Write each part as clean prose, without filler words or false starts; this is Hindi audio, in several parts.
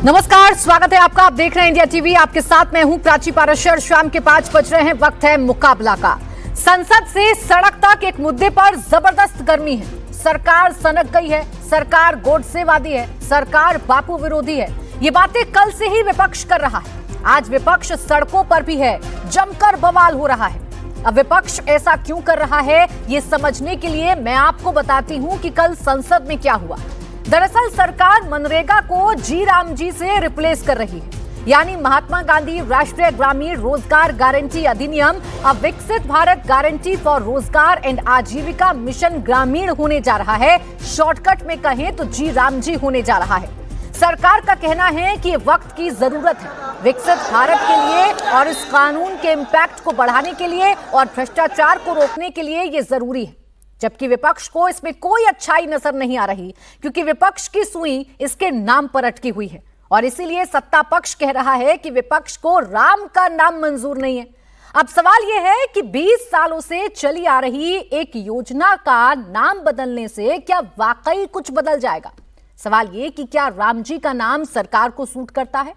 नमस्कार, स्वागत है आपका। आप देख रहे हैं इंडिया टीवी। आपके साथ मैं हूं प्राची पाराशर। शाम के 5 बज रहे हैं, वक्त है मुकाबला का। संसद से सड़क तक एक मुद्दे पर जबरदस्त गर्मी है। सरकार सनक गई है, सरकार गोडसेवादी है, सरकार बापू विरोधी है। ये बातें कल से ही विपक्ष कर रहा है। आज विपक्ष सड़कों पर भी है, जमकर बवाल हो रहा है। अब विपक्ष ऐसा क्यों कर रहा है, ये समझने के लिए मैं आपको बताती हूं कि कल संसद में क्या हुआ। दरअसल सरकार मनरेगा को जी राम जी से रिप्लेस कर रही है, यानी महात्मा गांधी राष्ट्रीय ग्रामीण रोजगार गारंटी अधिनियम अब विकसित भारत गारंटी फॉर रोजगार एंड आजीविका मिशन ग्रामीण होने जा रहा है। शॉर्टकट में कहें तो जी राम जी होने जा रहा है। सरकार का कहना है कि ये वक्त की जरूरत है विकसित भारत के लिए, और इस कानून के इम्पैक्ट को बढ़ाने के लिए और भ्रष्टाचार को रोकने के लिए ये जरूरी है। जबकि विपक्ष को इसमें कोई अच्छाई नजर नहीं आ रही, क्योंकि विपक्ष की सुई इसके नाम पर अटकी हुई है। और इसीलिए सत्ता पक्ष कह रहा है कि विपक्ष को राम का नाम मंजूर नहीं है। अब सवाल यह है कि 20 सालों से चली आ रही एक योजना का नाम बदलने से क्या वाकई कुछ बदल जाएगा। सवाल यह कि क्या राम जी का नाम सरकार को सूट करता है,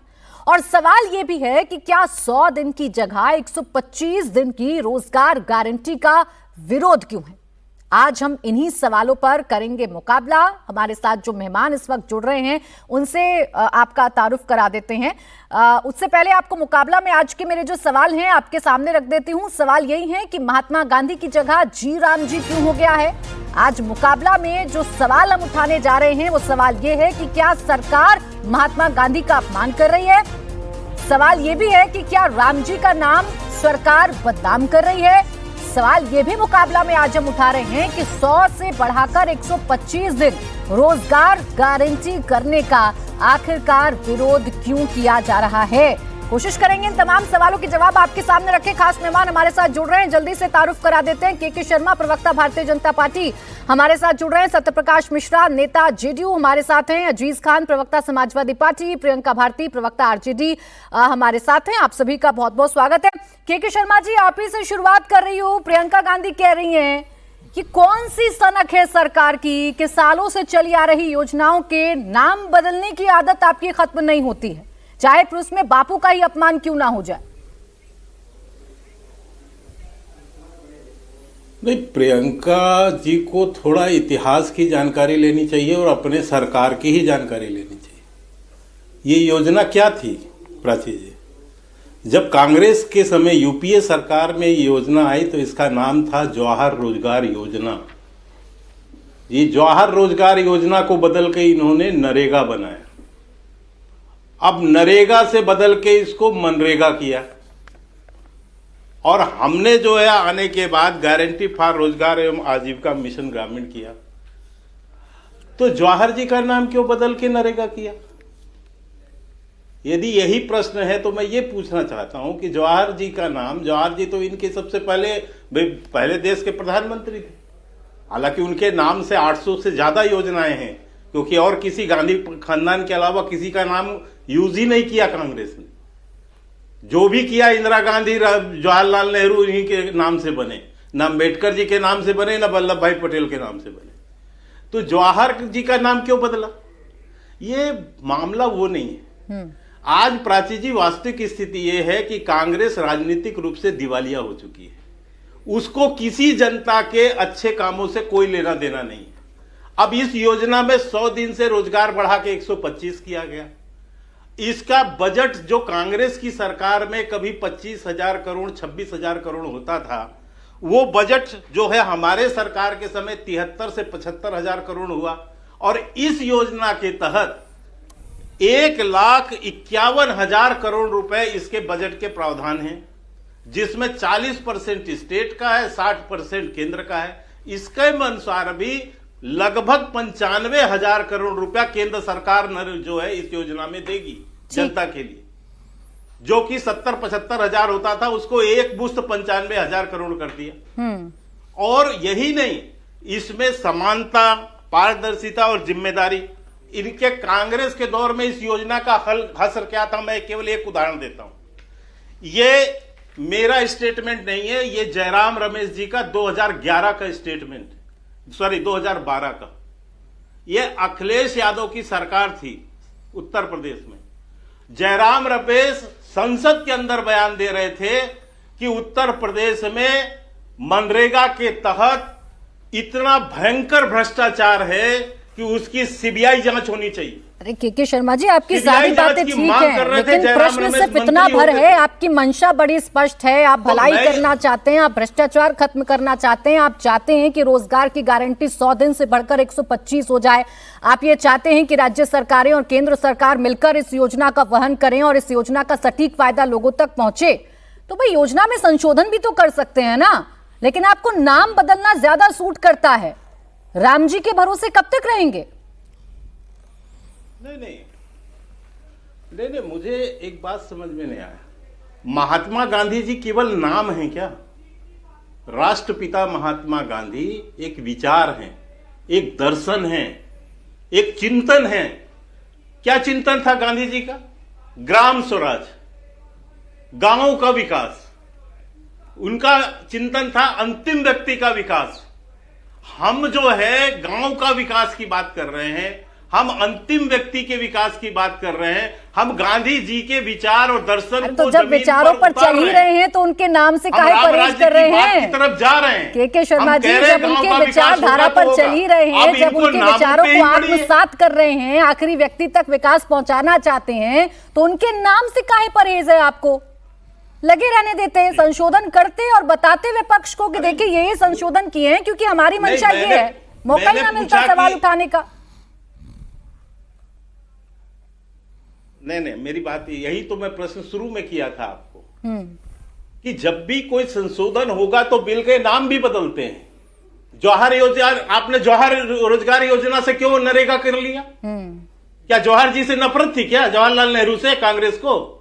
और सवाल यह भी है कि क्या 100 दिन की जगह 125 दिन की रोजगार गारंटी का विरोध क्यों है। आज हम इन्हीं सवालों पर करेंगे मुकाबला। हमारे साथ जो मेहमान इस वक्त जुड़ रहे हैं उनसे आपका तारुफ करा देते हैं। उससे पहले आपको मुकाबला में आज के मेरे जो सवाल हैं आपके सामने रख देती हूं। सवाल यही है कि महात्मा गांधी की जगह जी राम जी क्यों हो गया है। आज मुकाबला में जो सवाल हम उठाने जा रहे हैं वो सवाल ये है कि क्या सरकार महात्मा गांधी का अपमान कर रही है। सवाल ये भी है कि क्या राम जी का नाम सरकार बदनाम कर रही है। सवाल ये भी मुकाबला में आज हम उठा रहे हैं कि 100 से बढ़ाकर 125 दिन रोजगार गारंटी करने का आखिरकार विरोध क्यों किया जा रहा है। कोशिश करेंगे इन तमाम सवालों के जवाब आपके सामने रखे। खास मेहमान हमारे साथ जुड़ रहे हैं, जल्दी से तारुफ करा देते हैं। के शर्मा, प्रवक्ता भारतीय जनता पार्टी, हमारे साथ जुड़ रहे हैं। सत्यप्रकाश मिश्रा, नेता जेडीयू, हमारे साथ हैं। अजीज खान, प्रवक्ता समाजवादी पार्टी। प्रियंका भारती, प्रवक्ता आरजेडी, हमारे साथ हैं। आप सभी का बहुत बहुत स्वागत है। के शर्मा जी, आप ही से शुरुआत कर रही हूँ। प्रियंका गांधी कह रही हैं कि कौन सी सनक है सरकार की कि सालों से चली आ रही योजनाओं के नाम बदलने की आदत आपकी खत्म नहीं होती है, चाहे फिर उसमें बापू का ही अपमान क्यों ना हो जाए। नहीं, प्रियंका जी को थोड़ा इतिहास की जानकारी लेनी चाहिए और अपने सरकार की ही जानकारी लेनी चाहिए। ये योजना क्या थी प्राची जी? जब कांग्रेस के समय यूपीए सरकार में ये योजना आई तो इसका नाम था जवाहर रोजगार योजना। ये जवाहर रोजगार योजना को बदल के इन्होंने नरेगा बनाया। अब नरेगा से बदल के इसको मनरेगा किया, और हमने जो है आने के बाद गारंटी फॉर रोजगार एवं आजीविका मिशन ग्रामीण किया। तो जवाहर जी का नाम क्यों बदल के नरेगा किया? यदि यही प्रश्न है तो मैं ये पूछना चाहता हूं कि जवाहर जी का नाम, जवाहर जी तो इनके सबसे पहले देश के प्रधानमंत्री थे। हालांकि उनके नाम से 800 से ज्यादा योजनाएं हैं, क्योंकि और किसी गांधी खानदान के अलावा किसी का नाम यूज ही नहीं किया कांग्रेस ने। जो भी किया इंदिरा गांधी, जवाहरलाल नेहरू इन्हीं के नाम से बने, ना अम्बेडकर जी के नाम से बने, ना वल्लभ भाई पटेल के नाम से बने। तो जवाहर जी का नाम क्यों बदला? ये मामला वो नहीं है। आज प्राची जी, वास्तविक स्थिति ये है कि कांग्रेस राजनीतिक रूप से दिवालिया हो चुकी है। उसको किसी जनता के अच्छे कामों से कोई लेना देना नहीं है। अब इस योजना में 100 दिन से रोजगार बढ़ा के 125 किया गया। इसका बजट जो कांग्रेस की सरकार में कभी 25,000 करोड़ 26,000 करोड़ होता था, वो बजट जो है हमारे सरकार के समय 73 से 75,000 करोड़ हुआ। और इस योजना के तहत 1,51,000 करोड़ रुपए इसके बजट के प्रावधान हैं, जिसमें 40% स्टेट का है, 60% केंद्र का है। इसके अनुसार भी लगभग 95,000 करोड़ रुपया केंद्र सरकार जो है इस योजना में देगी जनता के लिए, जो कि 70-75,000 होता था, उसको एक मुश्त 95,000 करोड़ कर दिया। और यही नहीं, इसमें समानता, पारदर्शिता और जिम्मेदारी, इनके कांग्रेस के दौर में इस योजना का हसर क्या था, मैं केवल एक उदाहरण देता हूं। ये मेरा स्टेटमेंट नहीं है, ये जयराम रमेश जी का 2011 का स्टेटमेंट, 2012 का। ये अखिलेश यादव की सरकार थी उत्तर प्रदेश में, जयराम रमेश संसद के अंदर बयान दे रहे थे कि उत्तर प्रदेश में मनरेगा के तहत इतना भयंकर भ्रष्टाचार है कि उसकी सीबीआई जांच होनी चाहिए। अरे के शर्मा जी, आपकी सारी सीबीआई जांच बातें की ठीक मांग है, कर रहे थे, लेकिन जयराम प्रश्न रमेश सिर्फ इतना मंत्री भर होते है, थे। आपकी मंशा बड़ी स्पष्ट है, आप भलाई मैं- करना चाहते हैं, आप भ्रष्टाचार खत्म करना चाहते हैं, आप चाहते हैं कि रोजगार की गारंटी 100 दिन से बढ़कर 125 हो जाए, आप ये चाहते हैं कि राज्य सरकारें और केंद्र सरकार मिलकर इस योजना का वहन करें और इस योजना का सटीक फायदा लोगों तक पहुंचे। तो भाई योजना में संशोधन भी तो कर सकते हैं ना, लेकिन आपको नाम बदलना ज्यादा सूट करता है। राम जी के भरोसे कब तक रहेंगे? नहीं, मुझे एक बात समझ में नहीं आया। महात्मा गांधी जी केवल नाम है क्या? राष्ट्रपिता महात्मा गांधी एक विचार है, एक दर्शन है, एक चिंतन है। क्या चिंतन था गांधी जी का? ग्राम स्वराज, गांवों का विकास। उनका चिंतन था अंतिम व्यक्ति का विकास। हम जो है गांव का विकास की बात कर रहे हैं, हम अंतिम व्यक्ति के विकास की बात कर रहे हैं। हम गांधी जी के विचार और दर्शन तो को जब जमीन विचारों पर उतार चल ही रहे हैं तो उनके नाम से हम काहे राम परहेज राज्य कर रहे की बात हैं? की तरफ जा रहे हैं। के शर्मा हम जी, कह रहे हैं जब गांव उनके का विकास विचारधारा होगा पर तो चल ही होगा। रहे हैं, अब जब इनको उनके नामों विचारों पे ही को पड़िए। आत्मसात कर रहे हैं, आखिरी व्यक्ति तक विकास पहुंचाना चाहते हैं, तो उनके नाम से काहे परहेज है? आपको लगे रहने देते, संशोधन करते और बताते विपक्ष को कि देखिए ये संशोधन किए हैं क्योंकि हमारी मंशा ये है। मौका ही ना मिलता सवाल उठाने का। नहीं, मेरी बात यही तो मैं प्रश्न शुरू में किया था आपको कि जब भी कोई संशोधन होगा तो बिल के नाम भी बदलते हैं। जवाहर योजना, आपने जवाहर रोजगार योजना से क्यों नरेगा कर लिया? क्या जवाहर जी से नफरत थी क्या? जवाहरलाल नेहरू से, कांग्रेस को?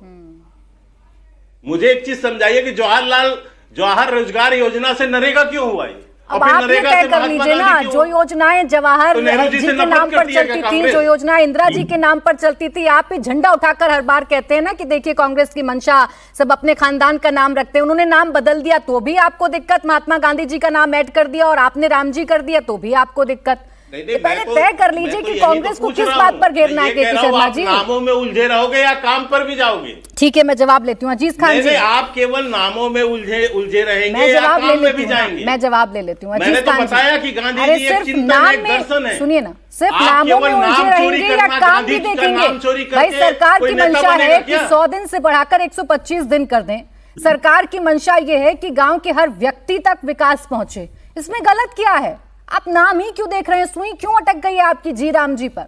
मुझे एक चीज समझाइए कि जवाहर रोजगार योजना से नरेगा क्यों हुआ? अब आप ये तय कर लीजिए ना, जो योजनाएं जवाहर जी के नाम पर चलती थी, जो योजना इंदिरा जी के नाम पर चलती थी, आप भी झंडा उठाकर हर बार कहते हैं ना कि देखिए कांग्रेस की मंशा, सब अपने खानदान का नाम रखते हैं। उन्होंने नाम बदल दिया तो भी आपको दिक्कत, महात्मा गांधी जी का नाम ऐड कर दिया और आपने राम जी कर दिया तो भी आपको दिक्कत। तो पहले तय कर लीजिए कि कांग्रेस को किस बात पर घेरना है। के शर्मा जी, नामों में उलझे रहोगे या काम पर भी जाओगे? ठीक है, मैं जवाब लेती हूँ। अजीज खान जी, आप केवल नामों में उलझे रहेंगे मैं या जवाब ले काम में लेती भी हूँ। जाएंगे? मैं जवाब ले लेती हूँ। मैंने तो बताया कि गांधी अरे जी एक सिर्फ चिंतन, नाम एक दर्शन है। सुनिए ना, सिर्फ आप नामों में केवल उलझे नाम चोरी रहेंगे या करना, काम भी गांधी जी का देखेंगे? नाम चोरी भाई करके सरकार कोई की नेता मंशा बनेगा है कि क्या? 100 दिन से बढ़ाकर 125 दिन कर दें। सरकार की मंशा ये है कि गांव के हर व्यक्ति तक विकास पहुंचे। इसमें गलत क्या है? आप नाम ही क्यों देख रहे हैं? सुई क्यों अटक गई है आपकी जी राम जी पर?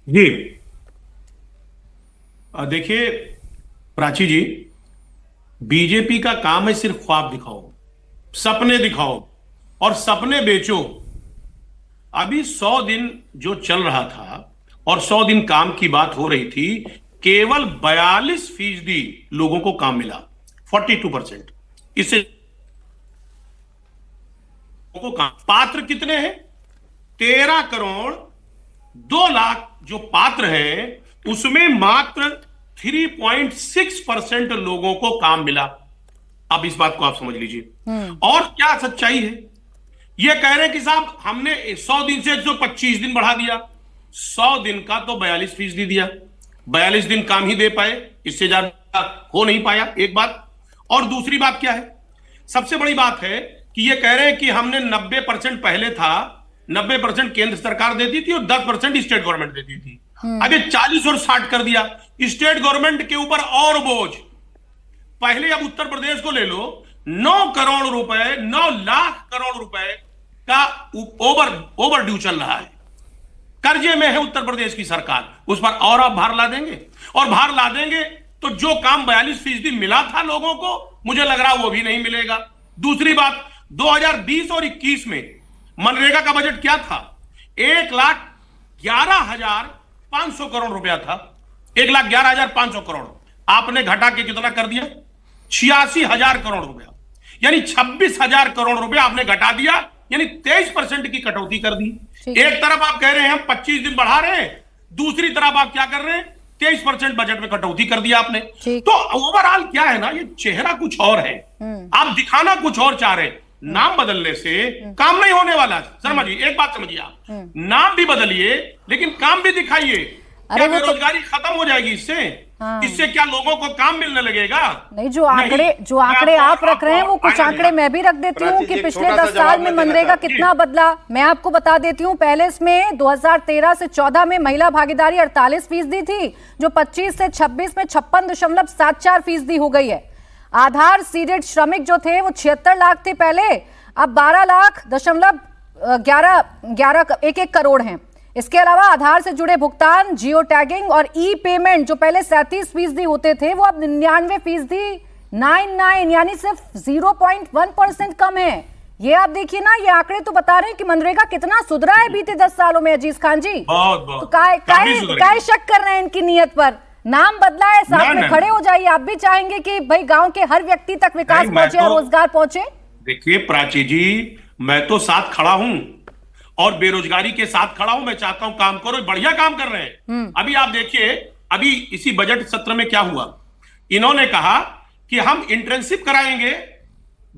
जी देखिए प्राची जी, बीजेपी का काम है सिर्फ ख्वाब दिखाओ, सपने दिखाओ और सपने बेचो। अभी 100 दिन जो चल रहा था और 100 दिन काम की बात हो रही थी, केवल 42% लोगों को काम मिला, 42%। इससे को काम, पात्र कितने हैं? 13 करोड़ 2 लाख जो पात्र हैं, उसमें मात्र 3.6% लोगों को काम मिला। अब इस बात को आप समझ लीजिए। और क्या सच्चाई है? ये कह रहे हैं कि साहब हमने 100 दिन से 125 दिन बढ़ा दिया। 100 दिन का तो 42% दिया, 42 दिन काम ही दे पाए, इससे ज्यादा हो नहीं पाया। एक बात। और दूसरी बात क्या है? सबसे बड़ी बात है कि ये कह रहे हैं कि हमने 90% पहले था, 90% केंद्र सरकार देती थी और 10% स्टेट गवर्नमेंट देती थी। अभी 40 और 60 कर दिया। स्टेट गवर्नमेंट के ऊपर और बोझ। पहले अब उत्तर प्रदेश को ले लो, 9 करोड़ रुपए, 9 लाख करोड़ रुपए का ओवर ड्यू चल रहा है, कर्जे में है उत्तर प्रदेश की सरकार। उस पर और आप भार ला देंगे, और भार ला देंगे तो जो काम 42% मिला था लोगों को, मुझे लग रहा वो भी नहीं मिलेगा। दूसरी बात, 2020 और 21 में मनरेगा का बजट क्या था? 1,11,500 करोड़ रुपया था। 1,11,500 करोड़ आपने घटा के कितना कर दिया? 86,000 करोड़ रुपया, यानी 26,000 करोड़ रुपया आपने घटा दिया, यानी 23% की कटौती कर दी। एक तरफ आप कह रहे हैं हम 25 दिन बढ़ा रहे हैं, दूसरी तरफ आप क्या कर रहे हैं? 23% बजट में कटौती कर दिया आपने। तो ओवरऑल क्या है ना, ये चेहरा कुछ और है, आप दिखाना कुछ और चाह रहे हैं। नाम बदलने से काम नहीं होने वाला। शर्मा जी एक बात समझिए, आप नाम भी बदलिए लेकिन काम भी दिखाइए। अरे क्या वो तो- बेरोजगारी खत्म हो जाएगी इससे? हाँ। इससे क्या लोगों को काम मिलने लगेगा? नहीं, जो आंकड़े आप रख रहे हैं वो कुछ आंकड़े मैं भी रख देती हूँ कि पिछले 10 साल में मनरेगा कितना बदला। मैं आपको बता देती हूँ, पहले इसमें 2013 से 14 में महिला भागीदारी 48% थी, जो 25 से 26 में 56.74% हो गई है। आधार सीडेड श्रमिक जो थे वो 76 लाख थे पहले, अब 12 लाख दशमलव 11 करोड़ हैं। इसके अलावा आधार से जुड़े भुगतान, जियो टैगिंग और ई पेमेंट जो पहले 37% होते थे वो अब 99%, 99 यानी सिर्फ 0.1% कम है। ये आप देखिए ना, ये आंकड़े तो बता रहे हैं कि मनरेगा कितना सुधरा है बीते 10 सालों में। अजीज खान जी, बहुत तो काय शक कर रहे हैं इनकी नीयत पर? नाम बदला है, साथ में खड़े हो जाइए। आप भी चाहेंगे कि भाई गांव के हर व्यक्ति तक विकास पहुंचे और रोजगार पहुंचे। देखिए प्राची जी, मैं तो साथ खड़ा हूं और बेरोजगारी के साथ खड़ा हूं। मैं चाहता हूं काम करो, बढ़िया काम कर रहे हैं। अभी आप देखिए, अभी इसी बजट सत्र में क्या हुआ, इन्होंने कहा कि हम इंटर्नशिप कराएंगे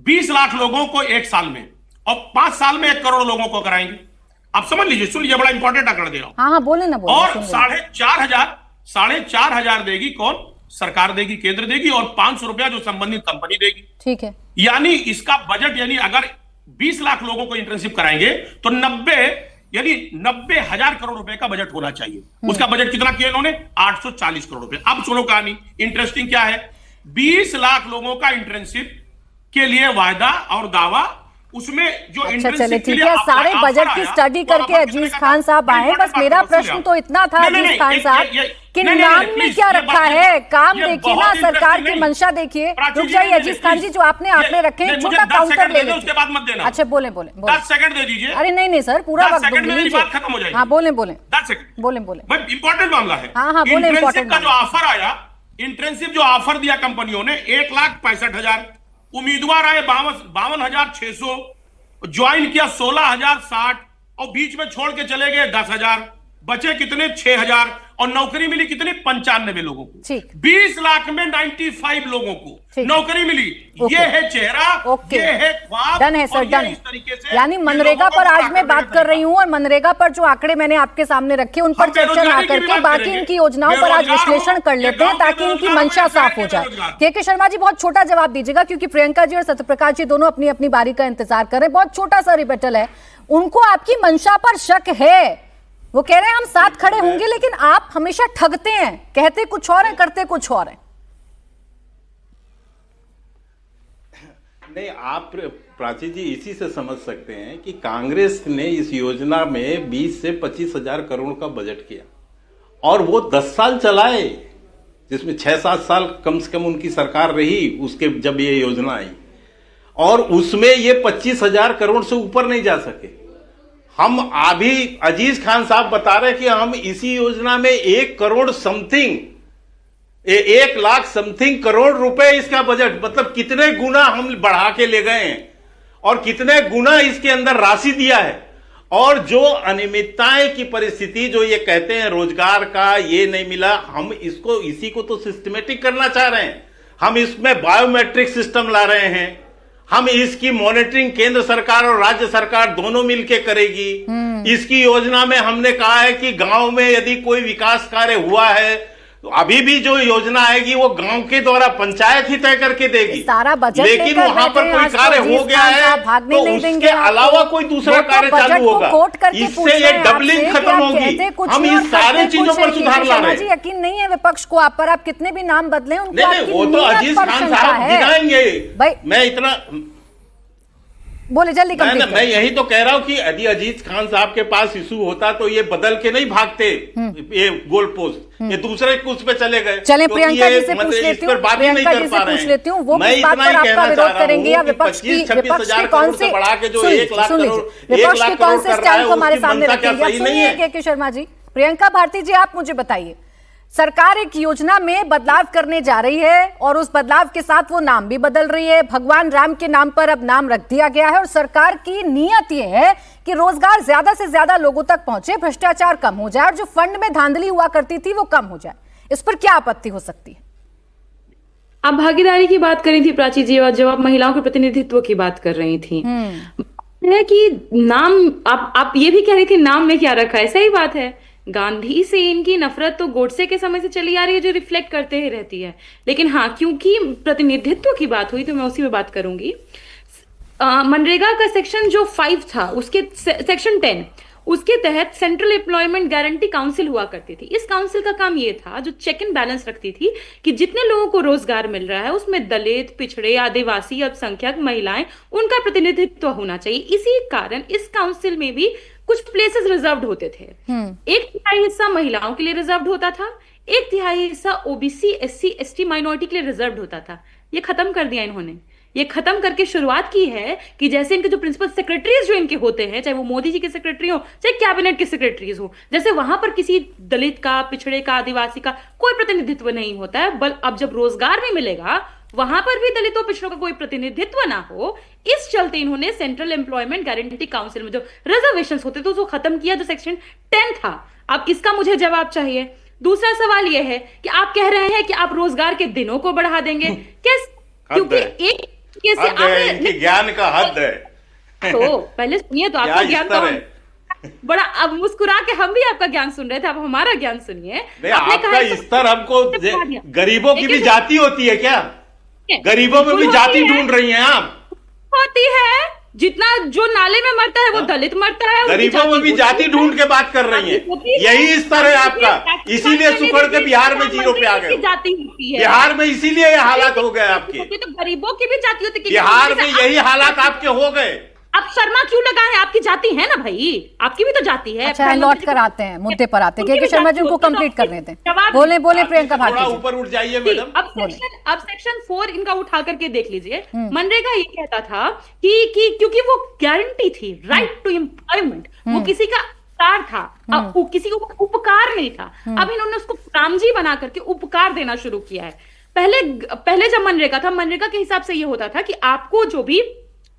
20 लाख लोगों को 1 साल में, और 5 साल में 1 करोड़ लोगों को कराएंगे। आप समझ लीजिए, सुन लीजिए, बड़ा इंपॉर्टेंट आंकड़ा दे रहा हूं। हाँ, बोले ना, बोले। और 4,500 देगी कौन? सरकार देगी, केंद्र देगी, और 500 रुपया जो संबंधित कंपनी देगी। ठीक है, यानी इसका बजट, यानी अगर 20 लाख लोगों को इंटर्नशिप कराएंगे तो 90,000 करोड़ रुपए का बजट होना चाहिए। उसका बजट कितना किया इन्होंने? 840 करोड़ रुपए। अब सुनो कहानी, इंटरेस्टिंग क्या है। 20 लाख लोगों का इंटर्नशिप के लिए वायदा और दावा, उसमें जो अच्छा चले ठीक है, सारे बजट की स्टडी करके अजीज खान साहब आए। बस मेरा प्रश्न तो इतना था अजीज खान साहब कि नाम में क्या रखा है? काम देखिए ना, सरकार की मंशा देखिए। रुक जाइए अजीज खान जी, जो आपने आंकड़े रखे हैं, छोटा काउंटर ले लेते। उसके बाद मत देना। अच्छा, बोले 10 सेकंड दे दीजिए। अरे नहीं सर, पूरा वक्त मेरी बात खत्म हो जाएगी। हाँ, बोले 10 सेकंड बोले इंपॉर्टेंट मामला है। हाँ, बोले इंपॉर्टेंट का जो ऑफर आया, इंटर्नशिप जो ऑफर दिया कंपनियों ने, 1,65,000 उम्मीदवार आए, 52,600 ज्वाइन किया 16,060, और बीच में छोड़ के चले गए 10,000, बचे कितने? 6,000, और नौकरी मिली कितनी? 95 लोगों को। 20 लाख में 95 लोगों को नौकरी मिली। ये है चेहरा, ये है ख्वाब। डन है सर, डन है। यानी मनरेगा पर आज मैं बात कर रही हूँ, और मनरेगा पर जो आंकड़े मैंने आपके सामने रखे उन पर चर्चा ना करके बाकी इनकी योजनाओं पर आज विश्लेषण कर लेते हैं, ताकि इनकी मंशा साफ हो जाए। के शर्मा जी, बहुत छोटा जवाब दीजिएगा, क्योंकि प्रियंका जी और सत्यप्रकाश जी दोनों अपनी अपनी बारी का इंतजार कर रहे हैं। बहुत छोटा सा रिबेटल है। उनको आपकी मंशा पर शक है, वो कह रहे हैं हम साथ खड़े होंगे, लेकिन आप हमेशा ठगते हैं, कहते कुछ और है, करते कुछ और है। नहीं, आप प्राची जी इसी से समझ सकते हैं कि कांग्रेस ने इस योजना में 20 से 25,000 करोड़ का बजट किया, और वो 10 साल चलाए, जिसमें 6-7 साल कम से कम उनकी सरकार रही उसके, जब ये योजना आई, और उसमें ये 25,000 करोड़ से ऊपर नहीं जा सके। हम अभी अजीज खान साहब बता रहे कि हम इसी योजना में 1 करोड़ समथिंग, 1 लाख समथिंग करोड़ रुपए इसका बजट, मतलब कितने गुना हम बढ़ा के ले गए हैं, और कितने गुना इसके अंदर राशि दिया है। और जो अनियमितताएं की परिस्थिति, जो ये कहते हैं रोजगार का ये नहीं मिला, हम इसको, इसी को तो सिस्टमेटिक करना चाह रहे हैं। हम इसमें बायोमेट्रिक सिस्टम ला रहे हैं, हम इसकी मॉनिटरिंग केंद्र सरकार और राज्य सरकार दोनों मिलकर करेगी। इसकी योजना में हमने कहा है कि गांव में यदि कोई विकास कार्य हुआ है, तो अभी भी जो योजना आएगी वो गांव के द्वारा पंचायत ही तय करके देगी। सारा बजट लेकिन वहां पर कोई कार्य हो गया है तो उसके अलावा कोई दूसरा कार्य चालू होगा, इससे ये डबलिंग खत्म होगी। हम इस सारे चीजों पर सुधार ला रहे हैं। यकीन नहीं है विपक्ष को आप पर, आप कितने भी नाम बदले उनको नहीं, वो तो अजीज खान साहब गिनाएंगे। मैं इतना बोले जल्दी कंप्लीट। मैं यही तो कह रहा हूं कि यदि अजीज खान साहब के पास इशू होता तो ये बदल के नहीं भागते, ये गोल पोस्ट, ये दूसरे कुछ पे चले गए। चले प्रियंका जी से पूछ लेती हूँ, प्रियंका जी से पूछ लेती हूँ, वो किस बात पर आपका विरोध करेंगे, या विपक्ष की कौन से बढ़ा के जो 1 लाख करोड़, विपक्ष के कौन से स्टैंड को हमारे सामने रखेंगे? सुनिए के शर्मा जी, प्रियंका भारती जी, आप मुझे बताइए, सरकार एक योजना में बदलाव करने जा रही है, और उस बदलाव के साथ वो नाम भी बदल रही है। भगवान राम के नाम पर अब नाम रख दिया गया है, और सरकार की नीयत ये है कि रोजगार ज्यादा से ज्यादा लोगों तक पहुंचे, भ्रष्टाचार कम हो जाए, और जो फंड में धांधली हुआ करती थी वो कम हो जाए। इस पर क्या आपत्ति हो सकती है? आप भागीदारी की बात करी थी प्राची जी, और जब आप महिलाओं के प्रतिनिधित्व की बात कर रही थी, है कि नाम, आप ये भी कह रही थी नाम में क्या रखा है। सही बात है, गांधी से इनकी नफरत तो गोडसे के समय से चली आ रही है, जो रिफ्लेक्ट करते ही रहती है। लेकिन हाँ, क्योंकि प्रतिनिधित्व की बात हुई तो मैं उसी में बात करूंगी। मनरेगा का सेक्शन जो 5 था, उसके सेक्शन 10, उसके तहत सेंट्रल एम्प्लॉयमेंट गारंटी काउंसिल हुआ करती थी। इस काउंसिल का काम ये था, जो चेक एंड बैलेंस रखती थी कि जितने लोगों को रोजगार मिल रहा है उसमें दलित, पिछड़े, आदिवासी, अल्पसंख्यक, महिलाएं, उनका प्रतिनिधित्व होना चाहिए। इसी कारण इस काउंसिल में भी कुछ प्लेसेस रिजर्व्ड होते थे। 1/3 हिस्सा महिलाओं के लिए रिजर्व्ड होता था, 1/3 हिस्सा ओबीसी, एससी, एसटी, माइनॉरिटी के लिए रिजर्व्ड होता था। ये खत्म कर दिया इन्होंने। ये खत्म करके शुरुआत की है कि जैसे इनके जो प्रिंसिपल सेक्रेटरीज जो इनके होते हैं, चाहे वो मोदी जी के सेक्रेटरी हो, चाहे कैबिनेट के सेक्रेटरीज हो, जैसे वहां पर किसी दलित का, पिछड़े का, आदिवासी का कोई प्रतिनिधित्व नहीं होता है। बल अब जब रोजगार भी मिलेगा वहां पर भी दलितों, पिछड़ों का कोई प्रतिनिधित्व ना हो, इस चलते इन्होंने सेंट्रल एम्प्लॉयमेंट गारंटी काउंसिल में जो रिजर्वेशन होते थे उसको खत्म किया, जो सेक्शन 10 था। अब इसका मुझे जवाब चाहिए। दूसरा सवाल यह है कि आप कह रहे हैं कि आप रोजगार के दिनों को बढ़ा देंगे कैसे? क्योंकि एक कैसे आपने ज्ञान का हद है। तो पहले सुनिए, तो आपका ज्ञान तो बड़ा, अब मुस्कुरा के हम भी आपका ज्ञान सुन रहे थे, अब हमारा ज्ञान सुनिए। आपका स्तर हमको, गरीबों की भी जाति होती है क्या? गरीबों में भी जाति ढूंढ रही हैं आप? होती है। जितना जो नाले में मरता है वो दलित मरता है, गरीबों में भी जाति ढूंढ के बात कर रही हैं। यही स्तर है आपका, इसीलिए सुखड़ के बिहार में 0 पे आ गए। जाति होती है बिहार में, इसीलिए ये हालात हो गए आपके। तो गरीबों की भी जाति होती है बिहार में, यही हालात आपके हो गए। अब शर्मा क्यों लगा है? आपकी जाति है ना भाई, आपकी भी तो जाति है। अच्छा, लौट कर आते हैं, मुद्दे पर आते हैं, क्योंकि शर्मा जी उनको कंप्लीट करने दें। बोले प्रियंका भारती जी। ऊपर उठ जाइए मैडम। अब सेक्शन 4 इनका उठा करके देख लीजिए। मनरेगा ये कहता था कि क्योंकि वो गारंटी थी, राइट टू एम्प्लॉयमेंट, वो किसी का उपकार था, अब किसी को उपकार नहीं था। अब इन्होंने उसको रामजी बना करके उपकार देना शुरू किया है। पहले जब मनरेगा था, मनरेगा के हिसाब से ये होता था कि आपको जो भी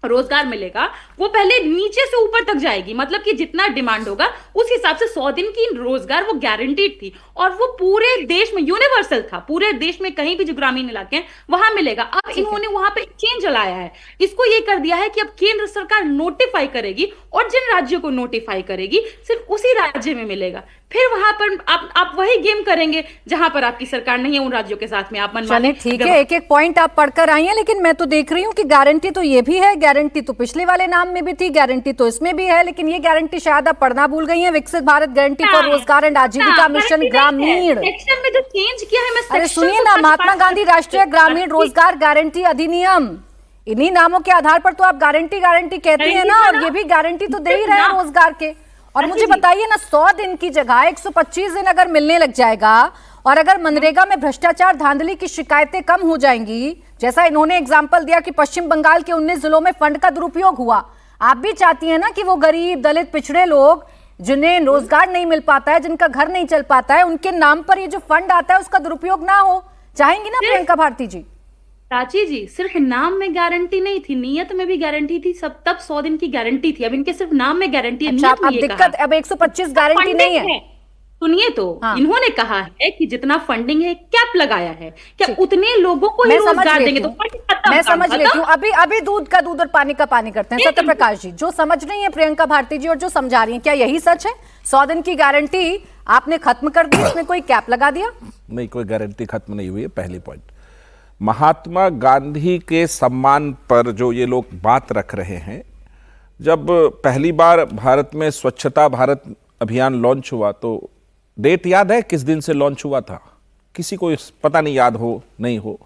रोजगार मिलेगा वो पहले नीचे से ऊपर तक जाएगी, मतलब कि जितना डिमांड होगा उस हिसाब से 100 दिन की रोजगार वो गारंटीड थी, और वो पूरे देश में यूनिवर्सल था। पूरे देश में कहीं भी जो ग्रामीण इलाके हैं वहां मिलेगा। अब इन्होंने वहां पे चेंज लाया है, इसको ये कर दिया है कि अब केंद्र सरकार नोटिफाई करेगी, और जिन राज्यों को नोटिफाई करेगी सिर्फ उसी राज्य में मिलेगा। फिर वहां पर आप वही गेम करेंगे जहां पर आपकी सरकार नहीं है, उन राज्यों के साथ में आप मनमानी। ठीक है, एक एक पॉइंट आप पढ़कर आई हैं, लेकिन मैं तो देख रही हूं कि गारंटी तो ये भी है, गारंटी तो पिछले वाले नाम में भी थी, गारंटी तो इसमें भी है, लेकिन ये गारंटी शायद आप पढ़ना भूल गई हैं। विकसित भारत गारंटी फॉर रोजगार एंड आजीविका मिशन ग्रामीण। सेक्शन में जो चेंज किया है, मैं अरे सुनिए ना, महात्मा गांधी राष्ट्रीय ग्रामीण रोजगार गारंटी अधिनियम, इन्हीं नामों के आधार पर तो आप गारंटी कहती है ना, और ये भी गारंटी तो दे ही रहे हैं रोजगार के। और मुझे बताइए ना, 100 दिन की जगह 125 दिन अगर मिलने लग जाएगा, और अगर मनरेगा में भ्रष्टाचार, धांधली की शिकायतें कम हो जाएंगी, जैसा इन्होंने एग्जाम्पल दिया कि पश्चिम बंगाल के 19 जिलों में फंड का दुरुपयोग हुआ, आप भी चाहती हैं ना कि वो गरीब, दलित, पिछड़े लोग जिन्हें रोजगार नहीं मिल पाता है, जिनका घर नहीं चल पाता है, उनके नाम पर ये जो फंड आता है उसका दुरुपयोग ना हो। चाहेंगी ना प्रियंका भारती जी? प्राची जी, सिर्फ नाम में गारंटी नहीं थी, नियत में भी गारंटी थी। सब तब 100 दिन की गारंटी थी, अब इनके सिर्फ नाम में गारंटी है। अच्छा, अब दिक्कत, अब 125 गारंटी नहीं है। सुनिए तो, इन्होंने कहा है कि जितना फंडिंग है, कैप लगाया है, क्या उतने लोगों को ही रोजगार देंगे? तो मैं समझ लेती हूँ। अभी दूध का दूध और पानी का पानी करते हैं। सत्य प्रकाश जी, जो समझ रही है प्रियंका भारती जी और जो समझा रही है, क्या यही सच है? 100 दिन की गारंटी आपने खत्म कर दी, इसमें कोई कैप लगा दिया? नहीं, कोई गारंटी खत्म नहीं हुई है। पहली पॉइंट, महात्मा गांधी के सम्मान पर जो ये लोग बात रख रहे हैं, जब पहली बार भारत में स्वच्छता भारत अभियान लॉन्च हुआ, तो डेट याद है किस दिन से लॉन्च हुआ था? किसी को पता नहीं, याद हो नहीं हो।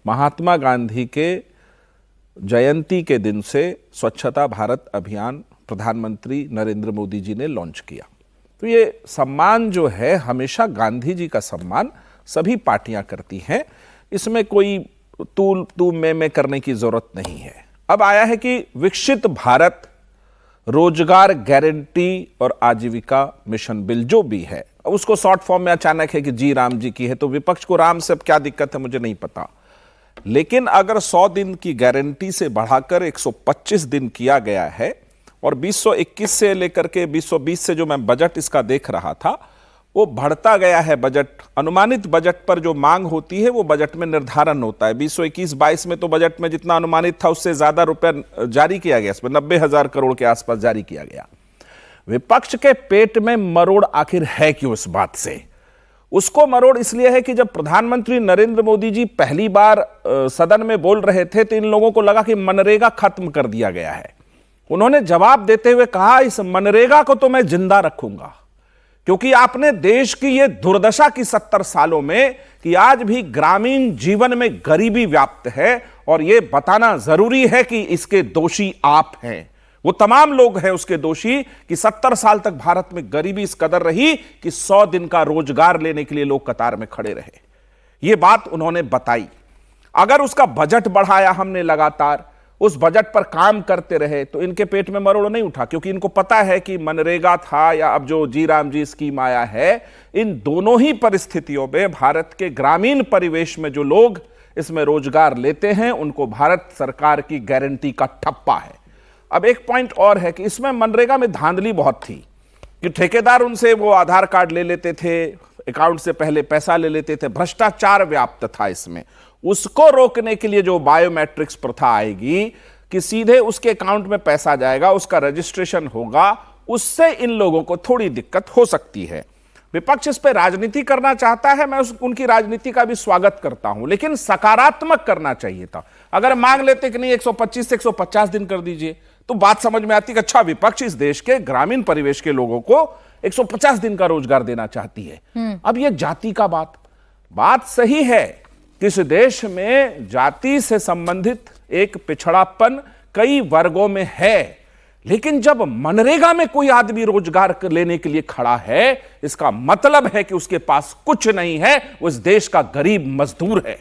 महात्मा गांधी के जयंती के दिन से स्वच्छता भारत अभियान प्रधानमंत्री नरेंद्र मोदी जी ने लॉन्च किया। तो ये सम्मान जो है, हमेशा गांधी जी का सम्मान सभी पार्टियां करती हैं, इसमें कोई तू मैं करने की जरूरत नहीं है। अब आया है कि विकसित भारत रोजगार गारंटी और आजीविका मिशन बिल जो भी है, उसको शॉर्ट फॉर्म में अचानक है कि जी राम जी की है, तो विपक्ष को राम से अब क्या दिक्कत है मुझे नहीं पता। लेकिन अगर 100 दिन की गारंटी से बढ़ाकर 125 दिन किया गया है, और 2021 से लेकर के 2020 से जो मैं बजट इसका देख रहा था, वो बढ़ता गया है बजट। अनुमानित बजट पर जो मांग होती है वो बजट में निर्धारण होता है। 2021-22 में तो बजट में जितना अनुमानित था उससे ज्यादा रुपया जारी किया गया, इसमें 90,000 करोड़ के आसपास जारी किया गया। विपक्ष के पेट में मरोड़ आखिर है क्यों इस बात से? उसको मरोड़ इसलिए है कि जब प्रधानमंत्री नरेंद्र मोदी जी पहली बार सदन में बोल रहे थे तो इन लोगों को लगा कि मनरेगा खत्म कर दिया गया है। उन्होंने जवाब देते हुए कहा, इस मनरेगा को तो मैं जिंदा रखूंगा, क्योंकि आपने देश की ये दुर्दशा की 70 सालों में कि आज भी ग्रामीण जीवन में गरीबी व्याप्त है, और ये बताना जरूरी है कि इसके दोषी आप हैं। वो तमाम लोग हैं उसके दोषी कि 70 साल तक भारत में गरीबी इस कदर रही कि 100 दिन का रोजगार लेने के लिए लोग कतार में खड़े रहे। ये बात उन्होंने बताई। अगर उसका बजट बढ़ाया हमने लगातार, उस बजट पर काम करते रहे, तो इनके पेट में मरोड़ नहीं उठा, क्योंकि इनको पता है कि मनरेगा था या अब जो जी राम जी स्कीम आया है, इन दोनों ही परिस्थितियों में भारत के ग्रामीण परिवेश में जो लोग इसमें रोजगार लेते हैं उनको भारत सरकार की गारंटी का ठप्पा है। अब एक पॉइंट और है कि इसमें मनरेगा में धांधली बहुत थी कि ठेकेदार उनसे वो आधार कार्ड ले लेते थे, अकाउंट से पहले पैसा ले लेते थे, भ्रष्टाचार व्याप्त था इसमें। उसको रोकने के लिए जो बायोमेट्रिक्स प्रथा आएगी कि सीधे उसके अकाउंट में पैसा जाएगा, उसका रजिस्ट्रेशन होगा, उससे इन लोगों को थोड़ी दिक्कत हो सकती है। विपक्ष इस पर राजनीति करना चाहता है, मैं उनकी राजनीति का भी स्वागत करता हूं, लेकिन सकारात्मक करना चाहिए था। अगर मांग लेते कि नहीं 125 से 150 दिन कर दीजिए, तो बात समझ में आती कि अच्छा विपक्ष इस देश के ग्रामीण परिवेश के लोगों को 150 दिन का रोजगार देना चाहती है। अब यह जाति का बात सही है कि इस देश में जाति से संबंधित एक पिछड़ापन कई वर्गों में है, लेकिन जब मनरेगा में कोई आदमी रोजगार लेने के लिए खड़ा है, इसका मतलब है कि उसके पास कुछ नहीं है, वो इस देश का गरीब मजदूर है।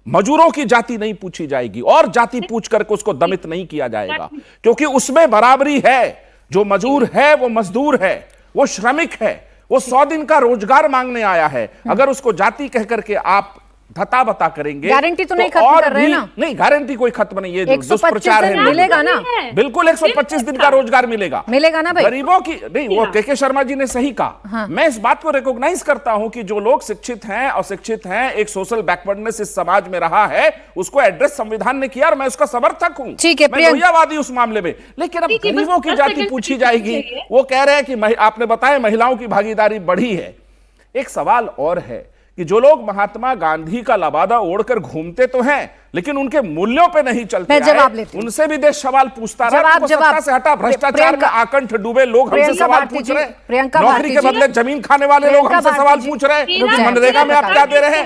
मजदूरों की जाति नहीं पूछी जाएगी और जाति पूछ करके उसको दमित नहीं किया जाएगा, क्योंकि उसमें बराबरी है। जो मजदूर है वो मजदूर है, वो श्रमिक है, वो 100 दिन का रोजगार मांगने आया है। अगर उसको जाति कह करके आप धता बता करेंगे, गारंटी तो नहीं खत्म कर रहे हैं ना? नहीं, गारंटी कोई खत्म नहीं है। 125 दिन मिलेगा ना? बिल्कुल 125 दिन का रोजगार मिलेगा ना भाई? गरीबों की नहीं, वो के शर्मा जी ने सही कहा। हाँ। मैं इस बात को रिकॉग्नाइज करता हूं कि जो लोग शिक्षित हैं और शिक्षित हैं, एक सोशल बैकवर्डनेस इस समाज में रहा है, उसको एड्रेस संविधान ने किया और मैं उसका समर्थक हूं। ठीक है, मैं लोहियावादी उस मामले में। लेकिन अब गरीबों की जाति पूछी जाएगी। वो कह रहे हैं कि आपने बताया महिलाओं की भागीदारी बढ़ी है। एक सवाल और है कि जो लोग महात्मा गांधी का लबादा ओढ़कर घूमते तो हैं, लेकिन उनके मूल्यों पे नहीं चलते, उनसे भी देश सवाल पूछता रहा। सत्ता से हटा, भ्रष्टाचार में आकंठ डूबे लोग हमसे सवाल पूछ रहे हैं। नौकरी के बदले जमीन खाने वाले लोग हमसे सवाल पूछ रहे हैं, मनरेगा में आप क्या दे रहे हैं?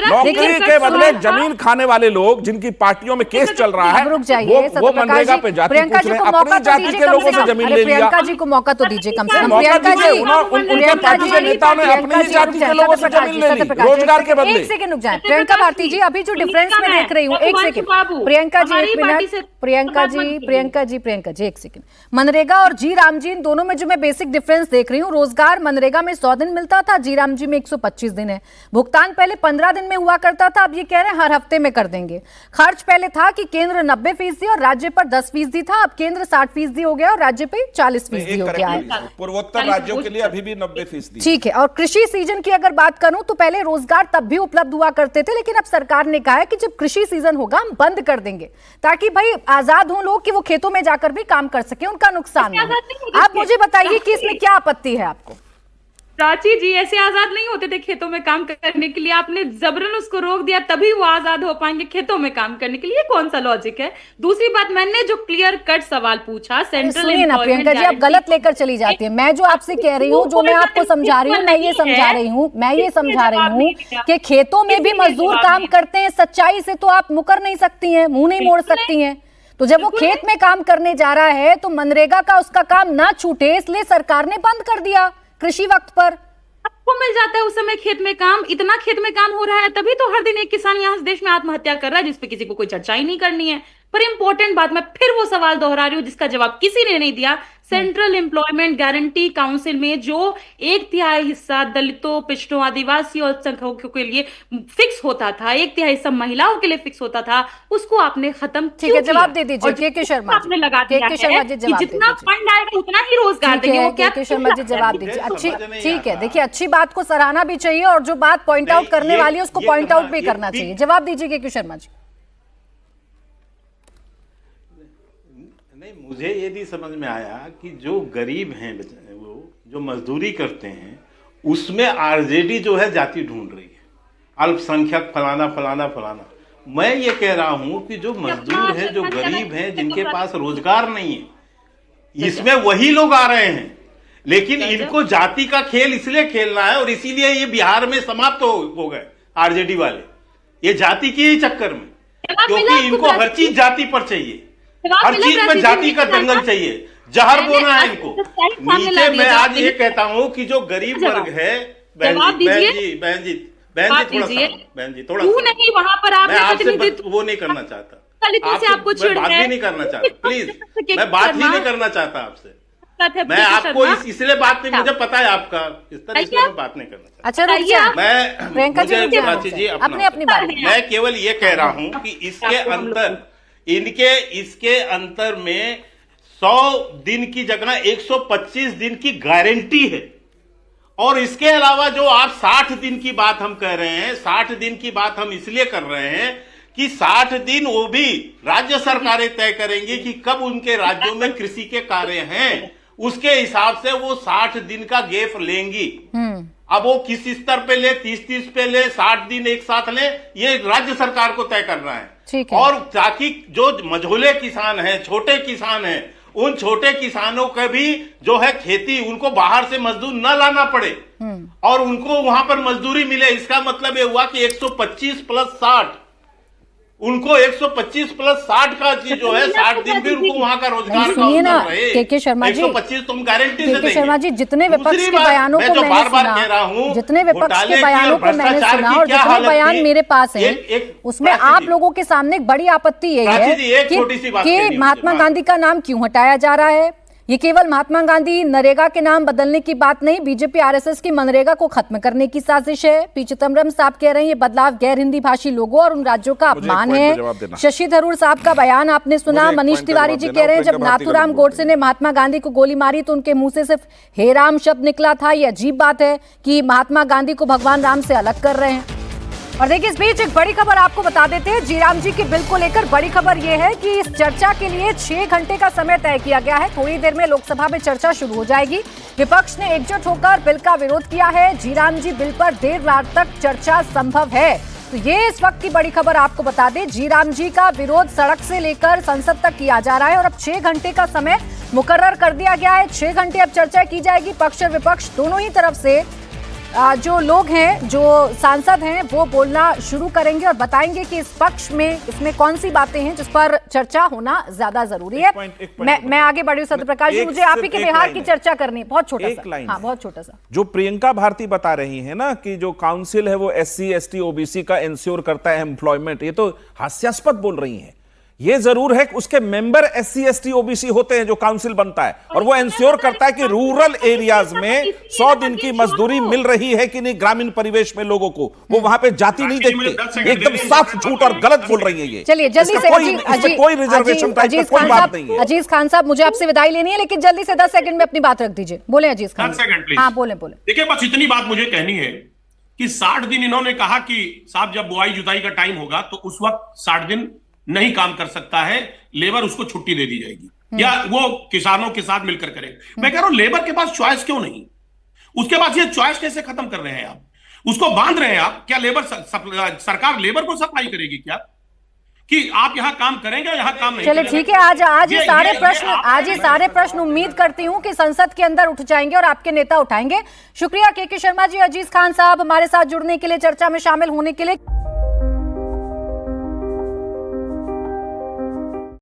नौकरी के बदले जमीन खाने वाले लोग जिनकी पार्टियों में केस चल रहा है, वो मनरेगा पे जाति पूछ रहे हैं। अपनी जाति के लोगों से जमीन ले लिया। प्रियंका जी को मौका तो दीजिए कम से कम। मौका दीजिए, उनके पार्टी के नेताओं ने अपनी ही जाति के लोगों से जमीन ले ली रोजगार के बदले। एक सेकंड रुक जाए प्रियंका भारती जी, अभी जो डिफरेंस में देख रही हूँ, एक सेकंड प्रियंका जी, एक मिनट प्रियंका जी एक सेकंड। मनरेगा और जी राम जी, इन दोनों में जो मैं बेसिक डिफरेंस देख रही हूँ, रोजगार मनरेगा में 100 दिन मिलता था, जी राम जी में 125 दिन है। भुगतान पहले 15 दिन में हुआ करता था, अब ये कह रहे हैं हर हफ्ते में कर देंगे। खर्च पहले था कि केंद्र 90% और राज्य पर 10% था, अब केंद्र 60% हो गया और राज्य पे 40% हो गया है। पूर्वोत्तर राज्यों के लिए अभी भी 90%। ठीक है। और कृषि सीजन की अगर बात करूं तो पहले रोजगार तब भी उपलब्ध हुआ करते थे, लेकिन अब सरकार ने कहा है कि जब कृषि सीजन होगा हम बंद कर देंगे, ताकि भाई आजाद हों लोग कि वो खेतों में जाकर भी काम कर सके, उनका नुकसान ना हो। आप मुझे बताइए कि इसमें क्या आपत्ति है आपको? प्राची जी, ऐसे आजाद नहीं होते थे खेतों में काम करने के लिए, आपने जबरन उसको रोक दिया, तभी वो आजाद हो पाएंगे खेतों में काम करने के लिए। कौन सा लॉजिक है? दूसरी बात, मैंने जो क्लियर कट सवाल पूछा, सेंट्रल ना प्रियंका जी, आप गलत लेकर चली जाती है। मैं जो आपसे कह रही हूँ, जो मैं आपको समझा रही हूँ, मैं ये समझा रही हूँ कि खेतों में भी मजदूर काम करते हैं। सच्चाई से तो आप मुकर नहीं सकती हैं, मुंह नहीं मोड़ सकती हैं। तो जब वो खेत में काम करने जा रहा है तो मनरेगा का उसका काम ना छूटे, इसलिए सरकार ने बंद कर दिया कृषि वक्त पर। आपको मिल जाता है उस समय खेत में काम, इतना खेत में काम हो रहा है, तभी तो हर दिन एक किसान यहाँ देश में आत्महत्या कर रहा है, जिसपे किसी को कोई चर्चा ही नहीं करनी है। पर इंपॉर्टेंट बात, मैं फिर वो सवाल दोहरा रही हूँ जिसका जवाब किसी ने नहीं दिया। सेंट्रल एम्प्लॉयमेंट गारंटी काउंसिल में जो 1/3 हिस्सा दलितों, पिछड़ों, आदिवासी और अल्पसंख्यकों के लिए फिक्स होता था, 1/3 हिस्सा महिलाओं के लिए फिक्स होता था, उसको आपने खत्म ठीक है, जवाब दे दीजिए। के शर्मा आपने लगा दिया है कि जितना फंड आएगा उतना ही रोजगार देंगे। वो क्या के शर्मा जी जवाब दीजिए। अच्छी, ठीक है, देखिए अच्छी बात को सराहना भी चाहिए और जो बात पॉइंट आउट करने वाली है उसको पॉइंट आउट भी करना चाहिए। जवाब दीजिए के शर्मा जी। नहीं, मुझे ये नहीं समझ में आया कि जो गरीब हैं वो जो मजदूरी करते हैं उसमें आरजेडी जो है जाति ढूंढ रही है, अल्पसंख्यक फलाना फलाना फलाना। मैं ये कह रहा हूं कि जो मजदूर हैं, जो गरीब हैं, जिनके पास रोजगार नहीं है, इसमें वही लोग आ रहे हैं। लेकिन इनको जाति का खेल इसलिए खेलना है और इसीलिए ये बिहार में समाप्त हो गए आरजेडी वाले, ये जाति के ही चक्कर में, क्योंकि इनको हर चीज जाति पर चाहिए, हर चीज में जाति का दंगल चाहिए, जहर बोना है इनको। नीचे मैं आज ये कहता हूँ कि जो गरीब वर्ग है, बहन जी थोड़ा नहीं, वहां पर आप मैं आपसे वो नहीं करना चाहता, आपको बात भी नहीं करना चाहता, प्लीज मैं बात ही नहीं करना चाहता आपसे। मैं आपको इसलिए बात नहीं, मुझे पता है आपका इस तरह, इसलिए मैं बात नहीं करना चाहता। अच्छा रुकिए, मैं प्रियंका जी अपनी बात, मैं केवल ये कह रहा हूं कि इसके अंतर, इसके अंतर में 100 दिन की जगह 125 दिन की गारंटी है। और इसके अलावा जो आप 60 दिन की बात हम कह रहे हैं, 60 दिन की बात हम इसलिए कर रहे हैं कि 60 दिन वो भी राज्य सरकारें तय करेंगी कि कब उनके राज्यों में कृषि के कार्य हैं, उसके हिसाब से वो 60 दिन का गैप लेंगी। अब वो किस स्तर पे ले, 30 पे ले, 60 दिन एक साथ ले, ये राज्य सरकार को तय करना है। और ताकि जो मझोले किसान हैं, छोटे किसान हैं, उन छोटे किसानों का भी जो है खेती, उनको बाहर से मजदूर न लाना पड़े और उनको वहां पर मजदूरी मिले। इसका मतलब ये हुआ कि 125 + 60, उनको 125 + 60 का चीज जो है 60 दिन भी उनको वहां का रोजगार का सुनिए ना के शर्मा जी, 125 तुम गारंटी से देंगे। शर्मा जी, जितने विपक्ष के बयानों को मैंने सुना, जितने विपक्ष के बयानों को मैंने सुना और जितने बयान मेरे पास है, उसमें आप लोगों के सामने एक बड़ी आपत्ति यही है कि महात्मा गांधी का नाम क्यों हटाया जा रहा है। ये केवल महात्मा गांधी नरेगा के नाम बदलने की बात नहीं, बीजेपी आरएसएस की मनरेगा को खत्म करने की साजिश है। पी चिदम्बरम साहब कह रहे हैं ये बदलाव गैर हिंदी भाषी लोगों और उन राज्यों का अपमान है। शशि थरूर साहब का बयान आपने सुना। मनीष तिवारी जी कह रहे हैं जब नाथूराम गोडसे ने महात्मा गांधी को गोली मारी तो उनके मुंह से सिर्फ हे राम शब्द निकला था। ये अजीब बात है कि महात्मा गांधी को भगवान राम से अलग कर रहे हैं। और देखिए, इस बीच एक बड़ी खबर आपको बता देते हैं। जीराम जी के बिल को लेकर बड़ी खबर यह है कि इस चर्चा के लिए 6 घंटे का समय तय किया गया है। थोड़ी देर में लोकसभा में चर्चा शुरू हो जाएगी। विपक्ष ने एकजुट होकर बिल का विरोध किया है। जीराम जी बिल पर देर रात तक चर्चा संभव है, तो ये इस वक्त की बड़ी खबर आपको बता दें। जीराम जी का विरोध सड़क से लेकर संसद तक किया जा रहा है और अब 6 घंटे का समय मुकर्रर कर दिया गया है। 6 घंटे अब चर्चा की जाएगी। पक्ष और विपक्ष दोनों ही तरफ से जो लोग हैं, जो सांसद हैं, वो बोलना शुरू करेंगे और बताएंगे कि इस पक्ष में इसमें कौन सी बातें हैं जिस पर चर्चा होना ज्यादा जरूरी है। मैं आगे बढ़ी हूं सत्यप्रकाश जी, मुझे आप ही के बिहार की चर्चा करनी है। बहुत छोटा सा, हाँ बहुत छोटा सा। जो प्रियंका भारती बता रही है ना कि जो काउंसिल है वो SC ST OBC का इंश्योर करता है एम्प्लॉयमेंट, ये तो हास्यास्पद बोल रही है। ये जरूर है कि उसके मेंबर SC ST OBC होते हैं जो काउंसिल बनता है और वो इंश्योर करता है कि रूरल एरियाज में 100 दिन की मजदूरी मिल रही है कि नहीं, ग्रामीण परिवेश में लोगों को। वो वहां पे जाति नहीं देखते, एकदम साफ झूठ और गलत बोल रही है ये। चलिए जल्दी से कोई रिजर्वेशन टाइप का कोई बात नहीं है। अजीज खान साहब, मुझे आपसे विदाई लेनी है, लेकिन जल्दी से 10 सेकंड में अपनी बात रख दीजिए। बोले अजीज खान। 10 second please. हाँ बोले। देखिए, बस इतनी बात मुझे कहनी है कि 60 दिन इन्होंने कहा कि साहब जब बुआई जुताई का टाइम होगा तो उस वक्त 60 दिन नहीं काम कर सकता है, लेबर उसको छुट्टी दे दी जाएगी या वो किसानों के साथ मिलकर करेगा। मैं कह रहा हूं लेबर के पास चॉइस क्यों नहीं? उसके पास ये चॉइस कैसे खत्म कर रहे हैं आप? उसको बांध रहे हैं आप? क्या लेबर सरकार लेबर को सप्लाई करेगी क्या कि आप यहां काम करेंगे, यहां काम नहीं? चलिए ठीक है, आज ये सारे प्रश्न उम्मीद करती हूं कि संसद के अंदर उठ जाएंगे और आपके नेता उठाएंगे। शुक्रिया के शर्मा जी, अजीज खान साहब हमारे साथ जुड़ने के लिए, चर्चा में शामिल होने के लिए।